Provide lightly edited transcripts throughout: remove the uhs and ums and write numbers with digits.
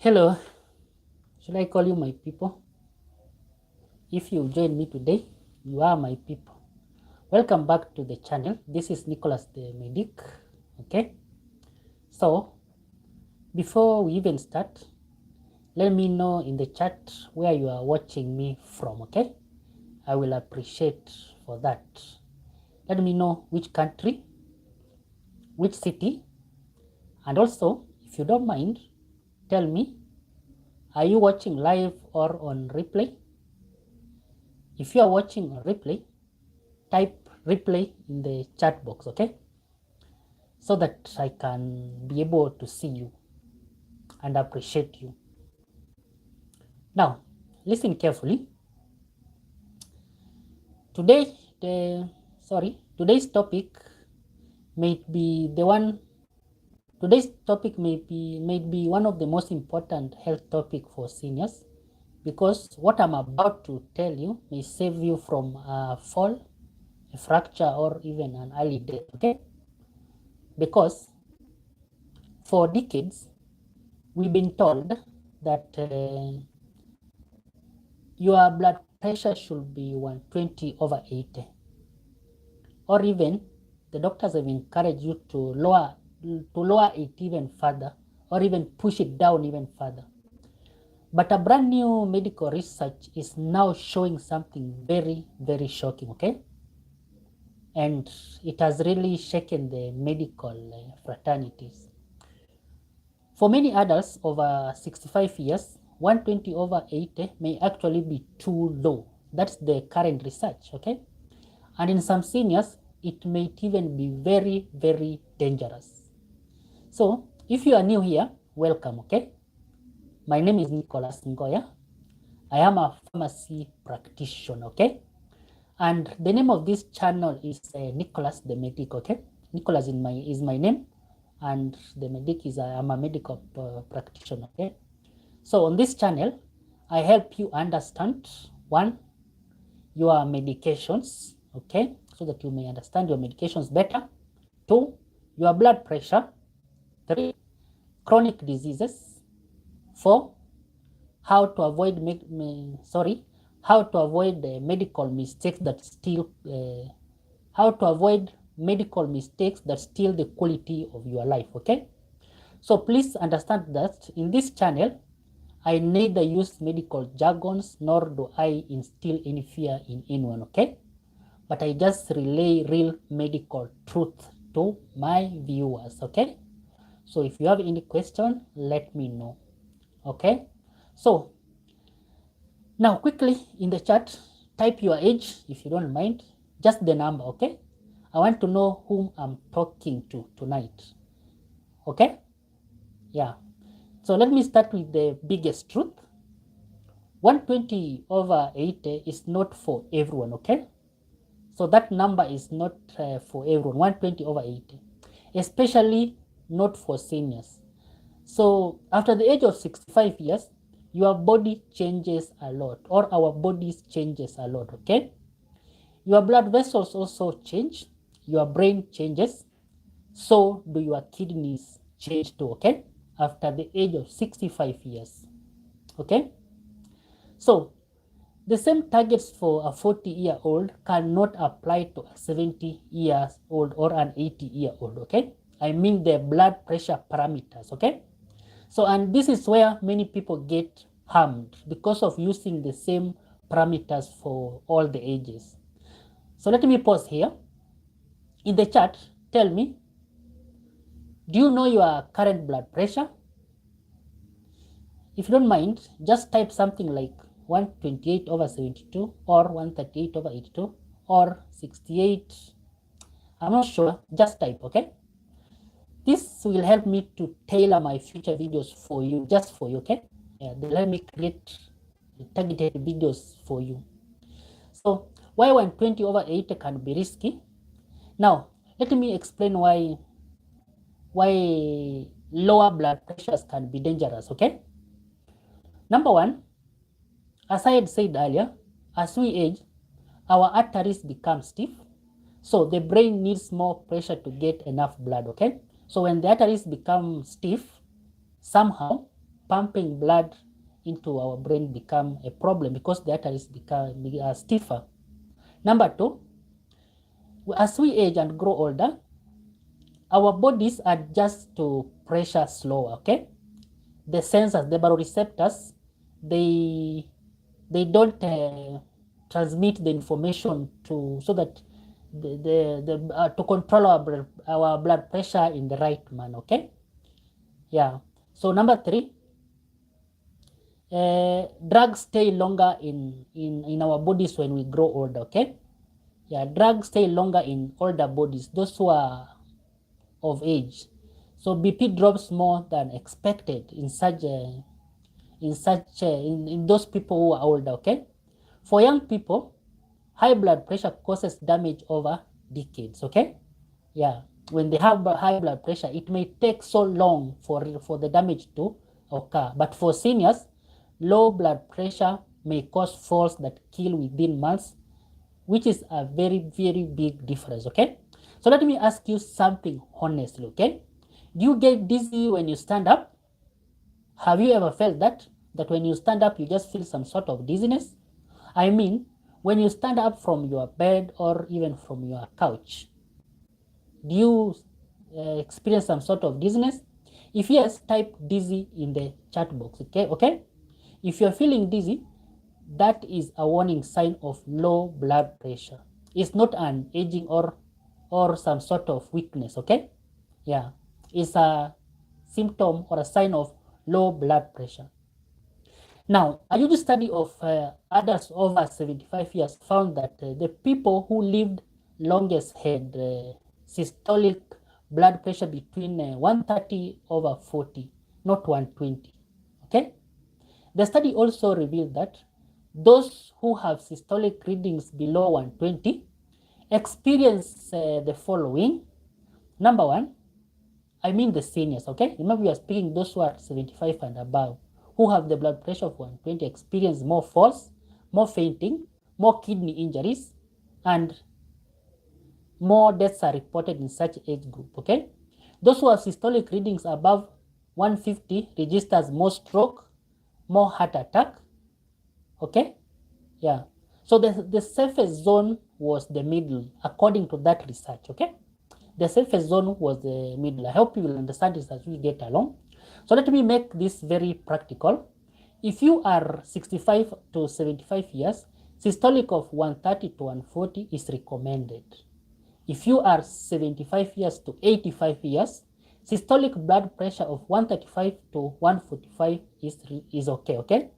Hello, should I call you my people? If you join me today, you are my people. Welcome back to the channel. This is Nicholas the Medic. Okay, so before we even start, let me know in the chat where you are watching me from. Okay, I will appreciate for that. Let me know which country, which city, and also, if you don't mind, tell me, are you watching live or on replay? If you are watching on replay, type replay in the chat box, okay, so that I can be able to see you and appreciate you. Now listen carefully. Today's topic may be one of the most important health topic for seniors, because what I'm about to tell you may save you from a fall, a fracture, or even an early death. Okay, because for decades we've been told that your blood pressure should be 120/80, or even the doctors have encouraged you to lower it even further, or even push it down even further. But a brand new medical research is now showing something very, very shocking, okay? And it has really shaken the medical fraternities. For many adults over 65 years, 120/80 may actually be too low. That's the current research, okay? And in some seniors, it may even be very, very dangerous. So, if you are new here, welcome, okay? My name is Nicholas Ngoya. I am a pharmacy practitioner, okay? And the name of this channel is Nicholas the Medic, okay? Nicholas is my name, and the Medic is I'm a medical practitioner, okay? So on this channel, I help you understand, one, your medications, okay, so that you may understand your medications better. Two, your blood pressure. Three, chronic diseases. Four, how to avoid medical mistakes that steal the quality of your life. Okay, so please understand that in this channel I neither use medical jargons nor do I instill any fear in anyone, okay? But I just relay real medical truth to my viewers, okay? So if you have any question, let me know, okay? So now quickly in the chat, type your age if you don't mind, just the number, okay? I want to know whom I'm talking to tonight, okay? Yeah. So let me start with the biggest truth. 120/80 is not for everyone, okay? So that number is not for everyone, 120/80, especially not for seniors. So after the age of 65 years, your body changes a lot, or our bodies changes a lot, okay? Your blood vessels also change, your brain changes, so do your kidneys change too, okay? After the age of 65 years, okay? So the same targets for a 40-year-old cannot apply to a 70-year-old or an 80-year-old, okay? I mean the blood pressure parameters, okay? So, and this is where many people get harmed because of using the same parameters for all the ages. So let me pause here. In the chat, tell me, do you know your current blood pressure? If you don't mind, just type something like 128/72 or 138/82 or 68. I'm not sure, just type, okay? This will help me to tailor my future videos for you, just for you, okay? Yeah, they'll help me create targeted videos for you. So why 120/80 can be risky? Now, let me explain why lower blood pressures can be dangerous, okay? Number one, as I had said earlier, as we age, our arteries become stiff, so the brain needs more pressure to get enough blood, okay? So when the arteries become stiff, somehow pumping blood into our brain become a problem because the arteries become stiffer. Number two, as we age and grow older, our bodies adjust to pressure slower, okay? The sensors, the baroreceptors, they don't transmit the information so that to control our blood pressure in the right manner, okay? Yeah. So number three, drugs stay longer in our bodies when we grow older, okay? Yeah, drugs stay longer in older bodies, those who are of age. So BP drops more than expected in those people who are older, okay? For young people, high blood pressure causes damage over decades, okay? Yeah, when they have high blood pressure, it may take so long for the damage to occur. But for seniors, low blood pressure may cause falls that kill within months, which is a very, very big difference, okay? So let me ask you something honestly, okay? Do you get dizzy when you stand up? Have you ever felt that when you stand up, you just feel some sort of dizziness? I mean, when you stand up from your bed or even from your couch, do you experience some sort of dizziness? If yes, type dizzy in the chat box, okay? If you're feeling dizzy, that is a warning sign of low blood pressure. It's not an aging or some sort of weakness, okay? Yeah, it's a symptom or a sign of low blood pressure. Now, a huge study of adults over 75 years found that the people who lived longest had systolic blood pressure between 130/40, not 120. Okay? The study also revealed that those who have systolic readings below 120 experience the following. Number one, I mean the seniors, okay? Remember, we are speaking those who are 75 and above, who have the blood pressure of 120, experience more falls, more fainting, more kidney injuries, and more deaths are reported in such age group, okay? Those who have systolic readings above 150 registers more stroke, more heart attack, okay? Yeah. So the safest zone was the middle, according to that research, okay? The safest zone was the middle. I hope you will understand this as we get along. So let me make this very practical. If you are 65 to 75 years, systolic of 130 to 140 is recommended. If you are 75 years to 85 years, systolic blood pressure of 135 to 145 is okay?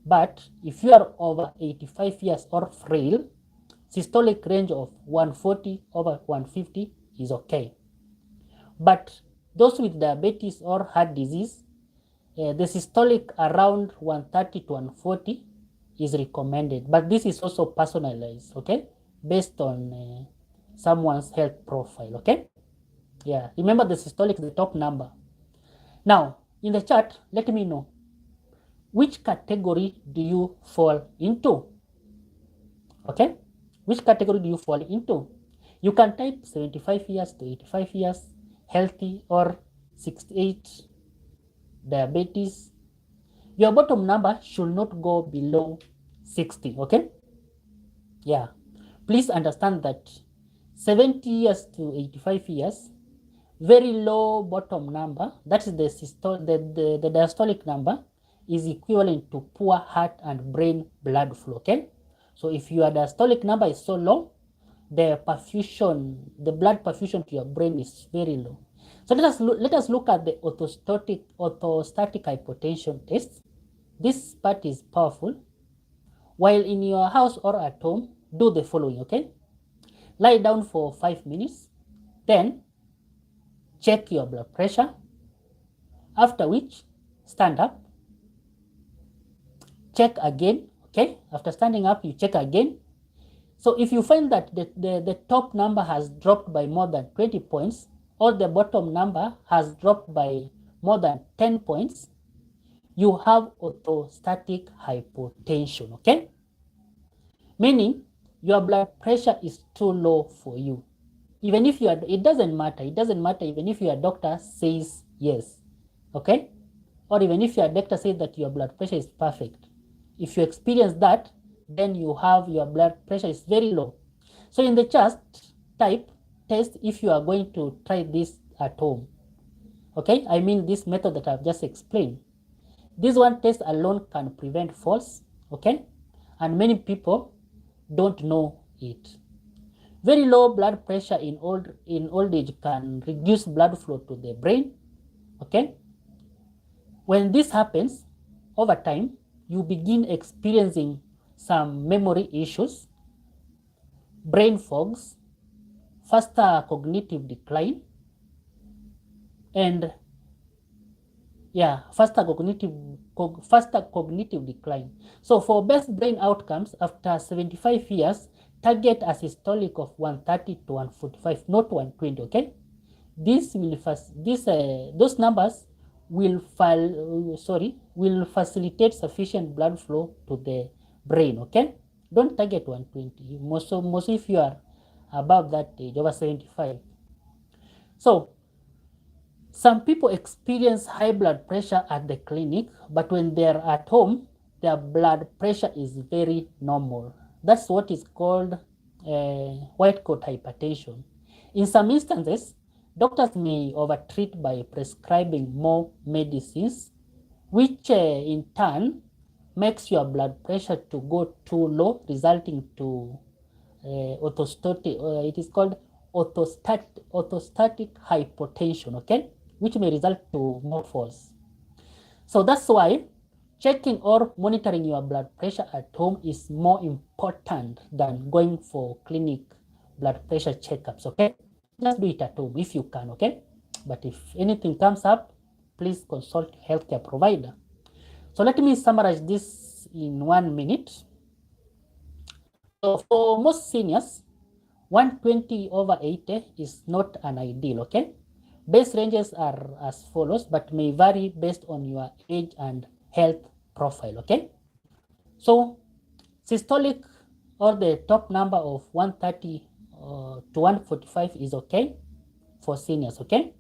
But if you are over 85 years or frail, systolic range of 140/150 is okay. But those with diabetes or heart disease, the systolic around 130 to 140 is recommended. But this is also personalized, okay, based on someone's health profile, okay? Yeah, remember the systolic is the top number. Now, in the chat, let me know, which category do you fall into? Okay, which category do you fall into? You can type 75 years to 85 years, healthy, or 68, diabetes. Your bottom number should not go below 60, okay? Yeah, please understand that 70 years to 85 years, very low bottom number, that is the diastolic number, is equivalent to poor heart and brain blood flow, okay? So if your diastolic number is so low, the blood perfusion to your brain is very low. So let us look at the orthostatic hypotension test. This part is powerful. While in your house or at home, do the following, okay? Lie down for 5 minutes, then check your blood pressure, after which stand up, check again, okay? After standing up, you check again. So if you find that the top number has dropped by more than 20 points, or the bottom number has dropped by more than 10 points, you have orthostatic hypotension, okay? Meaning your blood pressure is too low for you. Even if it doesn't matter even if your doctor says yes, okay? or even if your doctor says that your blood pressure is perfect, if you experience that, then you have your blood pressure is very low. So in the chest type test, if you are going to try this at home, okay, I mean this method that I've just explained, this one test alone can prevent falls, okay, and many people don't know it. Very low blood pressure in old age can reduce blood flow to the brain, okay. When this happens, over time, you begin experiencing some memory issues, brain fogs, faster cognitive decline, and faster cognitive decline. So for best brain outcomes after 75 years, target a systolic of 130 to 145, not 120. Okay, those numbers will facilitate sufficient blood flow to the brain. Okay, don't target 120. Most if you are above that age, over 75. So some people experience high blood pressure at the clinic, but when they're at home, their blood pressure is very normal. That's what is called white coat hypertension. In some instances, doctors may overtreat by prescribing more medicines, which in turn makes your blood pressure to go too low, resulting to orthostatic. It is called orthostatic hypotension. Okay, which may result to more falls. So that's why checking or monitoring your blood pressure at home is more important than going for clinic blood pressure checkups. Okay, just do it at home if you can. Okay, but if anything comes up, please consult healthcare provider. So let me summarize this in 1 minute. So for most seniors, 120 over 80 is not an ideal. Okay, base ranges are as follows, but may vary based on your age and health profile. Okay, so systolic or the top number of 130 to 145 is okay for seniors. Okay,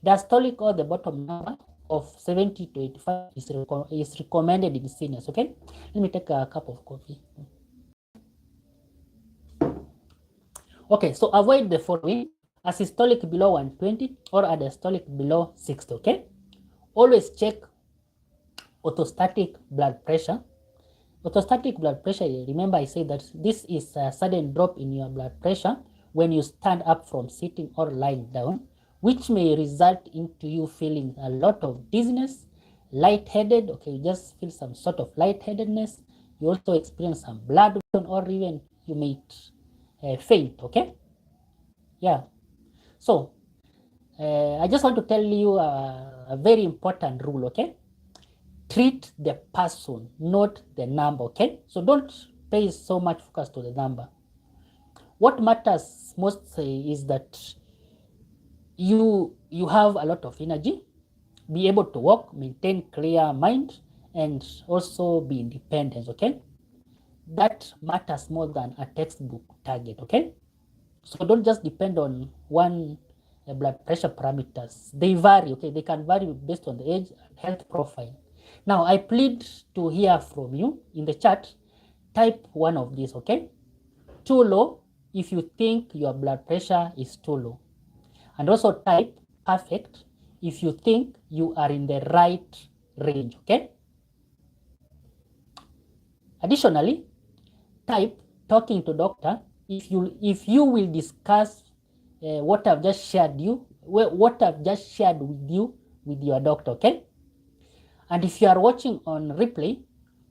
diastolic or the bottom number of 70 to 85 is recommended in seniors. Okay, let me take a cup of coffee. Okay, so avoid the following: a systolic below 120 or a diastolic below 60. Okay, always check orthostatic blood pressure. Orthostatic blood pressure, remember I said that this is a sudden drop in your blood pressure when you stand up from sitting or lying down, which may result into you feeling a lot of dizziness, lightheaded. Okay, you just feel some sort of lightheadedness. You also experience some blood or even you may faint. Okay, yeah. So I just want to tell you a very important rule. Okay, treat the person, not the number. Okay, so don't pay so much focus to the number. What matters most is that you have a lot of energy, be able to walk, maintain clear mind, and also be independent. Okay, that matters more than a textbook target. Okay, so don't just depend on one blood pressure parameters. They vary. Okay, they can vary based on the age and health profile. Now I plead to hear from you in the chat. Type one of these. Okay, too low if you think your blood pressure is too low, and also type perfect if you think you are in the right range. Okay, additionally, type talking to doctor if you will discuss what I've just shared with you with your doctor. Okay, and if you are watching on replay,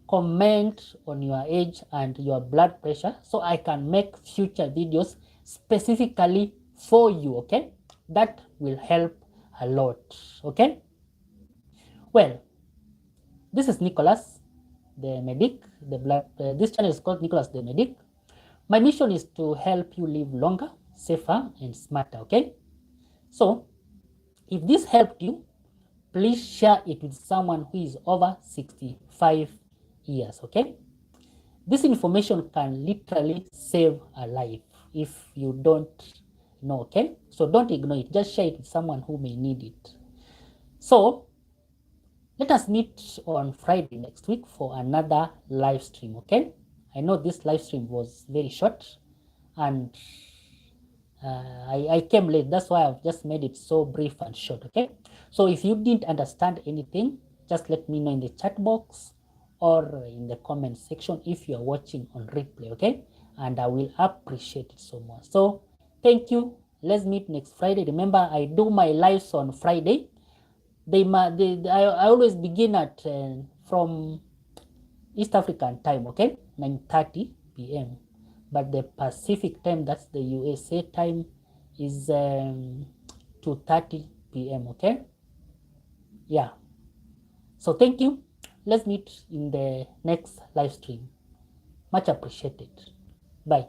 comment on your age and your blood pressure so I can make future videos specifically for you. Okay, that will help a lot. Okay, well, this is Nicholas the medic. This channel is called Nicholas the medic. My mission is to help you live longer, safer, and smarter. Okay, so if this helped you, please share it with someone who is over 65 years. Okay, this information can literally save a life if you don't know. Okay, so don't ignore it, just share it with someone who may need it. So Let us meet on Friday next week for another live stream, okay? I know this live stream was very short and I came late. That's why I've just made it so brief and short, okay? So if you didn't understand anything, just let me know in the chat box or in the comment section if you are watching on replay, okay? And I will appreciate it so much. So thank you. Let's meet next Friday. Remember, I do my lives on Friday. I always begin at from East African time, okay, 9:30 p.m. But the Pacific time, that's the USA time, is 2:30 p.m. Okay, yeah. So thank you. Let's meet in the next live stream. Much appreciated. Bye.